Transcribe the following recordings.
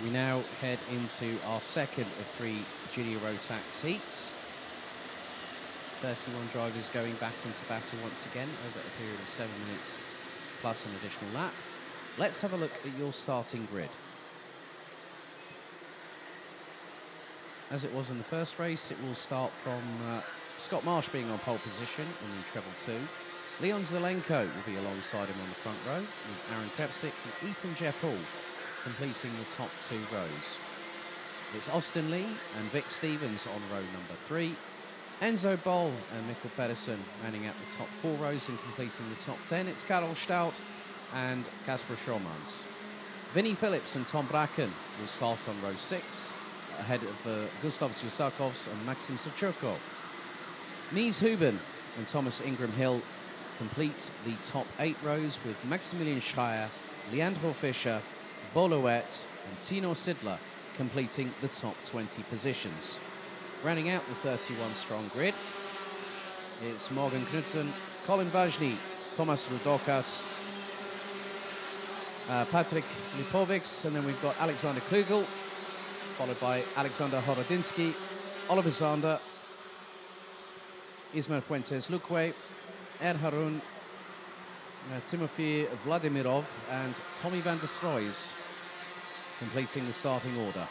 We now head into our second of 3 junior Rotax heats. 31 drivers going back into battle once again over a period of 7 minutes plus an additional lap. Let's have a look at your starting grid. As it was in the first race, it will start from Scott Marsh being on pole position in the treble 2. Leon Zelenko will be alongside him on the front row, with Aaron Krepsik and Ethan Jeff Hall completing the top 2 rows. It's Austin Lee and Vic Stevens on row number 3. Enzo Boll and Mikkel Pedersen rounding out the top 4 rows and completing the top 10. It's Karel Stout and Kasper Schomans. Vinnie Phillips and Tom Bracken will start on row 6, ahead of Gustav Susakovs and Maxim Sochoko. Nies Huben and Thomas Ingram Hill complete the top 8 rows, with Maximilian Schreier, Leandro Fischer, Boluet and Tino Sidler completing the top 20 positions. Rounding out the 31-strong grid, it's Morgan Knudsen, Colin Vajny, Thomas Rudokas, Patrick Lipovics, and then we've got Alexander Klugel, followed by Alexander Horodinsky, Oliver Zander, Ismail Fuentes Luque, Ed Harun, Timofey Vladimirov, and Tommy van der Stroys completing the starting order.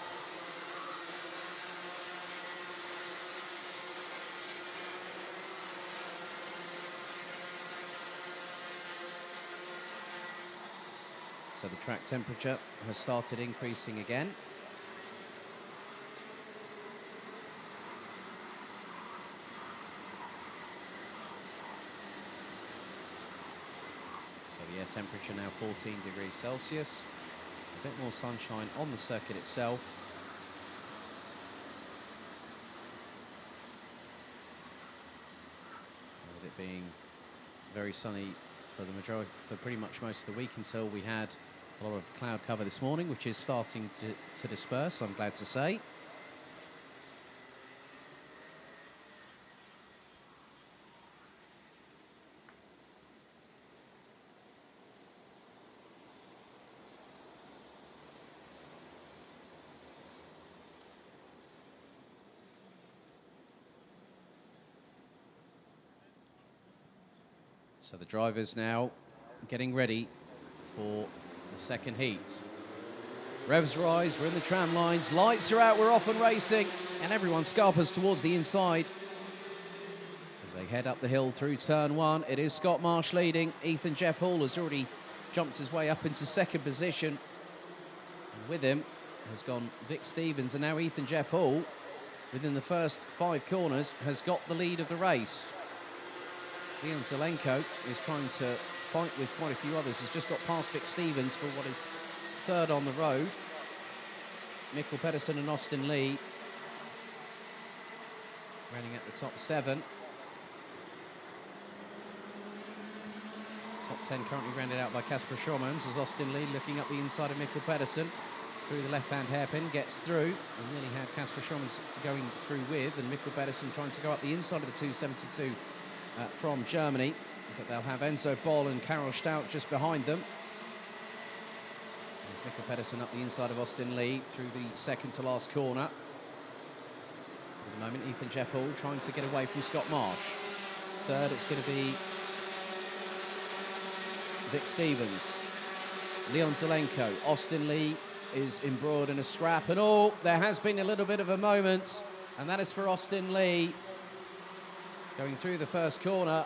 So the track temperature has started increasing again. So the air temperature now 14 degrees Celsius. A bit more sunshine on the circuit itself. With it being very sunny for the majority, for pretty much most of the week, until we had a lot of cloud cover this morning, which is starting to disperse, I'm glad to say. So the drivers now getting ready for the second heat. Revs rise, we're in the tram lines, lights are out, we're off and racing, and everyone scarpers towards the inside. As they head up the hill through turn 1, it is Scott Marsh leading. Ethan Jeff Hall has already jumped his way up into second position. And with him has gone Vic Stevens, and now Ethan Jeff Hall, within the first 5 corners, has got the lead of the race. Leon Zelenko is trying to fight with quite a few others. Has just got past Vic Stevens for what is third on the road. Mikkel Pedersen and Austin Lee running at the top 7. Top 10 currently rounded out by Kasper Schomans, as Austin Lee looking up the inside of Mikkel Pedersen through the left-hand hairpin, gets through, and nearly had Kasper Schomans going through with, and Mikkel Pedersen trying to go up the inside of the 272 from Germany, but they'll have Enzo Boll and Karel Stout just behind them. There's Mikkel Pedersen up the inside of Austin Lee through the second to last corner. At the moment, Ethan Jeff Hall trying to get away from Scott Marsh. Third, it's going to be Vic Stevens, Leon Zelenko. Austin Lee is embroiled in a scrap, and there has been a little bit of a moment, and that is for Austin Lee. Going through the first corner,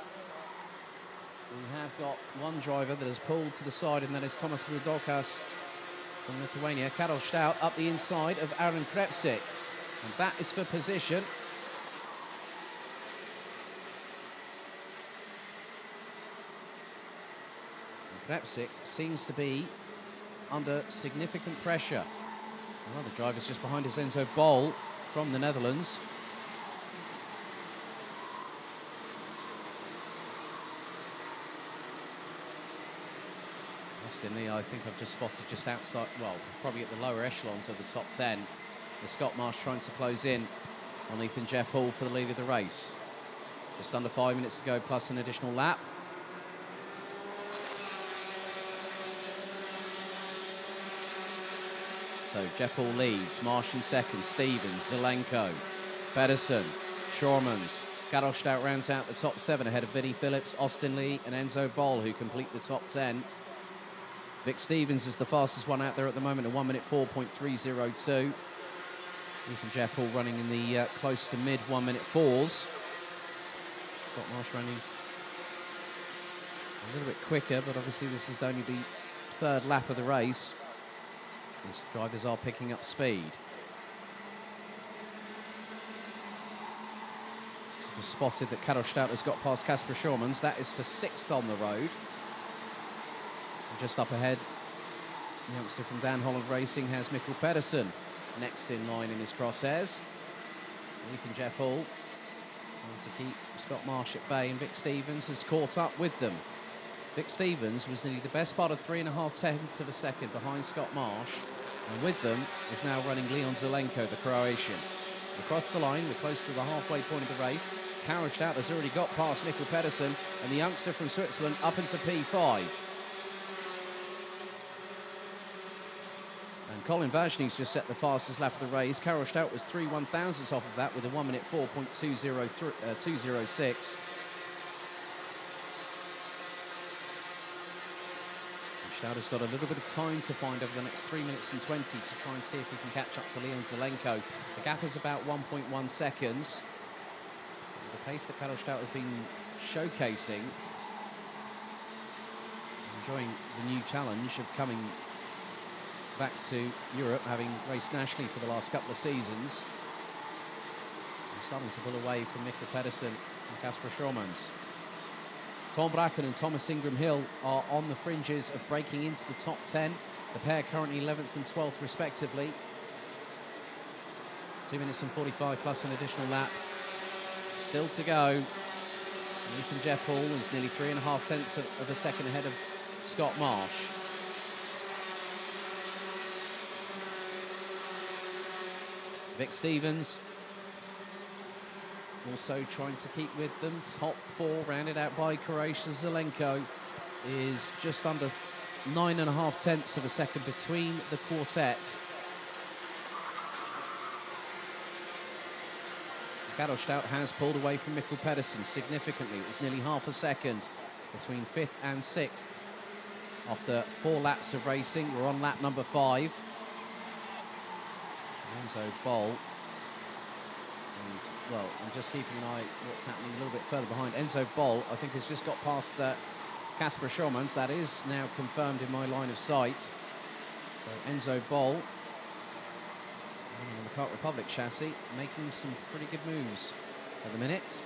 we have got one driver that has pulled to the side, and that is Thomas Rudokas from Lithuania. Karel Stout up the inside of Aaron Krepsik, and that is for position. And Krepsik seems to be under significant pressure. Another driver's just behind is Enzo Boll from the Netherlands. Austin Lee, I think I've just spotted just outside, well, probably at the lower echelons of the top 10. The Scott Marsh trying to close in on Ethan Jeff Hall for the lead of the race. Just under 5 minutes to go, plus an additional lap. So Jeff Hall leads, Marsh in second, Stevens, Zelenko, Pedersen, Shormans. Karel Stout rounds out the top 7 ahead of Vinnie Phillips, Austin Lee and Enzo Boll, who complete the top 10. Vic Stevens is the fastest one out there at the moment at 1 minute 4.302. Even Jeff Hall running in the close to mid 1 minute 4s. Scott Marsh running a little bit quicker, but obviously this is only the 3rd lap of the race. These drivers are picking up speed. Just spotted that Karel Stout has got past Kasper Schurmans. That is for 6th on the road. And just up ahead, the youngster from Dan Holland Racing has Mikkel Pedersen next in line in his crosshairs. Ethan Jeff Hall trying to keep Scott Marsh at bay, and Vic Stevens has caught up with them. Vic Stevens was nearly the best part of 3.5 tenths of a second behind Scott Marsh, and with them is now running Leon Zelenko, the Croatian. Across the line, we're close to the halfway point of the race. Karel Stout has already got past Mikkel Pedersen, and the youngster from Switzerland up into P5. And Colin Vajny's just set the fastest lap of the race. Karel Stout was 3/1000ths off of that with a 1 minute 4.206. Stout has got a little bit of time to find over the next 3 minutes and 20 to try and see if he can catch up to Leon Zelenko. The gap is about 1.1 seconds. The pace that Karel Stout has been showcasing, enjoying the new challenge of coming back to Europe, having raced nationally for the last couple of seasons. He's starting to pull away from Mikkel Pedersen and Kasper Schurmans. Tom Bracken and Thomas Ingram Hill are on the fringes of breaking into the top 10. The pair currently 11th and 12th respectively. 2 minutes and 45 plus an additional lap. Still to go. Ethan Jeff Hall is nearly 3.5 tenths of a second ahead of Scott Marsh. Vic Stevens also trying to keep with them. Top 4 rounded out by Croatia. Zelenko is just under 9.5 tenths of a second between the quartet. Karel Stout has pulled away from Mikkel Pedersen significantly. It was nearly half a second between 5th and 6th. After 4 laps of racing, we're on lap number 5. Enzo Boll. Well, I'm just keeping an eye what's happening a little bit further behind. Enzo Boll, I think, has just got past Kasper Schurmans. That is now confirmed in my line of sight. So Enzo Boll, on the Kart Republic chassis, making some pretty good moves at the minute.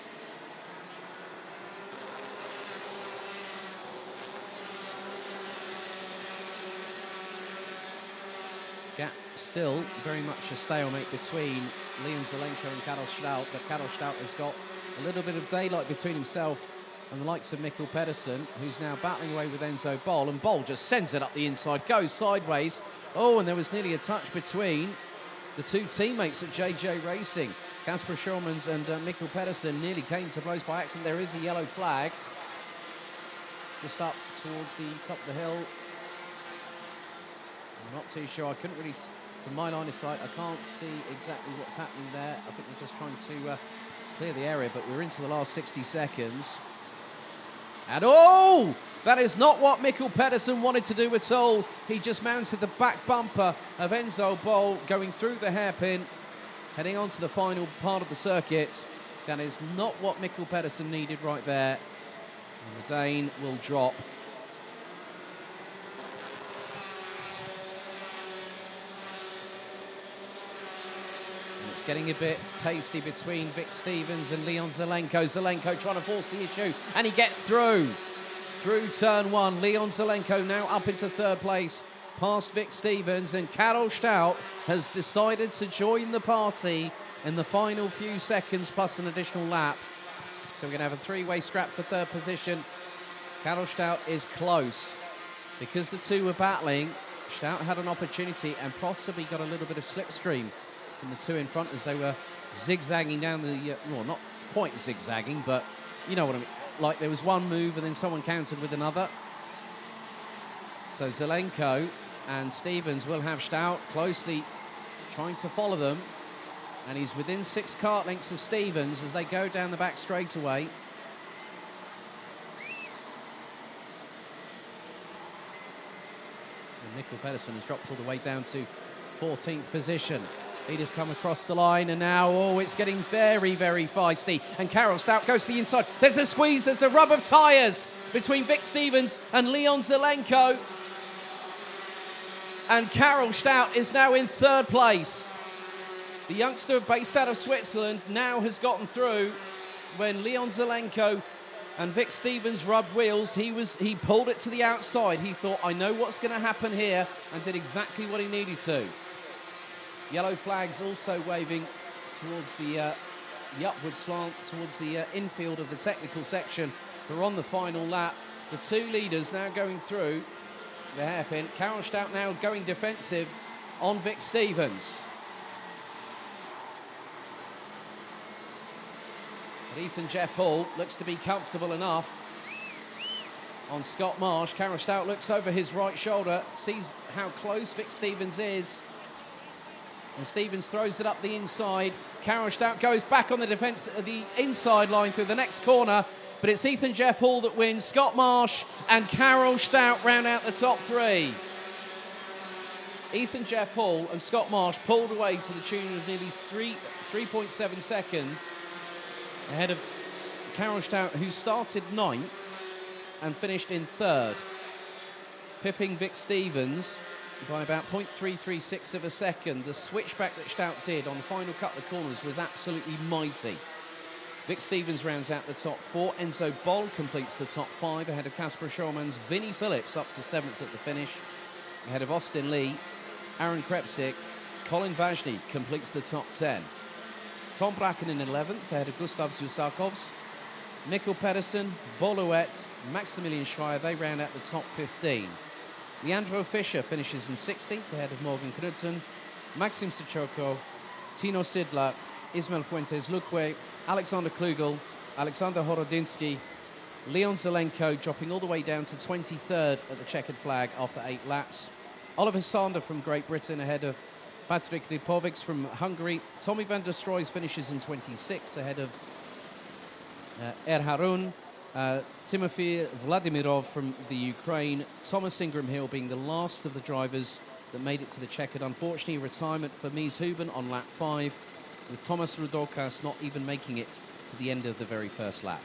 Gap still very much a stalemate between Leon Zelenko and Karel Stout, but Karel Stout has got a little bit of daylight between himself and the likes of Mikkel Pedersen, who's now battling away with Enzo Boll, and Boll just sends it up the inside, goes sideways. Oh, and there was nearly a touch between the 2 teammates at JJ Racing. Kasper Schurmans and Mikkel Pedersen nearly came to blows by accident. There is a yellow flag just up towards the top of the hill. I'm not too sure. I couldn't really, from my line of sight, I can't see exactly what's happening there. I think we're just trying to clear the area, but we're into the last 60 seconds. And oh, that is not what Mikkel Pedersen wanted to do at all. He just mounted the back bumper of Enzo Boll going through the hairpin, heading on to the final part of the circuit. That is not what Mikkel Pedersen needed right there. And the Dane will drop. It's getting a bit tasty between Vic Stevens and Leon Zelenko. Zelenko trying to force the issue, and he gets through turn 1. Leon Zelenko now up into 3rd place, past Vic Stevens, and Karel Stout has decided to join the party in the final few seconds plus an additional lap. So we're going to have a 3-way scrap for 3rd position. Karel Stout is close. Because the 2 were battling, Stout had an opportunity and possibly got a little bit of slipstream from the 2 in front as they were zigzagging down the, well, not quite zigzagging, but you know what I mean. Like there was one move and then someone countered with another. So Zelenko and Stevens will have Stout closely trying to follow them. And he's within 6 kart lengths of Stevens as they go down the back straightaway. And Mikkel Pedersen has dropped all the way down to 14th position. Leaders come across the line, and now, oh, it's getting very, very feisty. And Karel Stout goes to the inside. There's a squeeze, there's a rub of tyres between Vic Stevens and Leon Zelenko. And Karel Stout is now in 3rd place. The youngster based out of Switzerland now has gotten through. When Leon Zelenko and Vic Stevens rubbed wheels, he pulled it to the outside. He thought, I know what's going to happen here, and did exactly what he needed to. Yellow flags also waving towards the upward slant, towards the infield of the technical section. We're on the final lap. The 2 leaders now going through the hairpin. Karel Stout now going defensive on Vic Stevens. But Ethan Jeff Hall looks to be comfortable enough on Scott Marsh. Karel Stout looks over his right shoulder, sees how close Vic Stevens is. And Stevens throws it up the inside. Karel Stout goes back on the defence, the inside line through the next corner. But it's Ethan Jeff Hall that wins. Scott Marsh and Karel Stout round out the top 3. Ethan Jeff Hall and Scott Marsh pulled away to the tune of nearly 3.7 seconds ahead of Karel Stout, who started 9th and finished in 3rd, pipping Vic Stevens by about 0.336 of a second. The switchback that Stout did on the final couple of corners was absolutely mighty. Vic Stevens rounds out the top 4. Enzo Boll completes the top 5 ahead of Kasper Schulman's Vinnie Phillips up to 7th at the finish. Ahead of Austin Lee, Aaron Krepsik, Colin Vajny completes the top 10. Tom Bracken in 11th ahead of Gustav Zusakovs. Mikkel Pedersen, Boluet, Maximilian Schreier, they round out the top 15. Leandro Fischer finishes in 16th ahead of Morgan Knudsen, Maxim Sichoko, Tino Sidla, Ismail Fuentes Luque, Alexander Klugel, Alexander Horodinsky, Leon Zelenko dropping all the way down to 23rd at the checkered flag after 8 laps. Oliver Sander from Great Britain ahead of Patrick Lipovics from Hungary. Tommy van der Stroys finishes in 26th ahead of Harun. Timofey Vladimirov from the Ukraine. Thomas Ingram Hill being the last of the drivers that made it to the checkered. Unfortunately, retirement for Mies Huben on lap 5, with Thomas Rudokas not even making it to the end of the very first lap.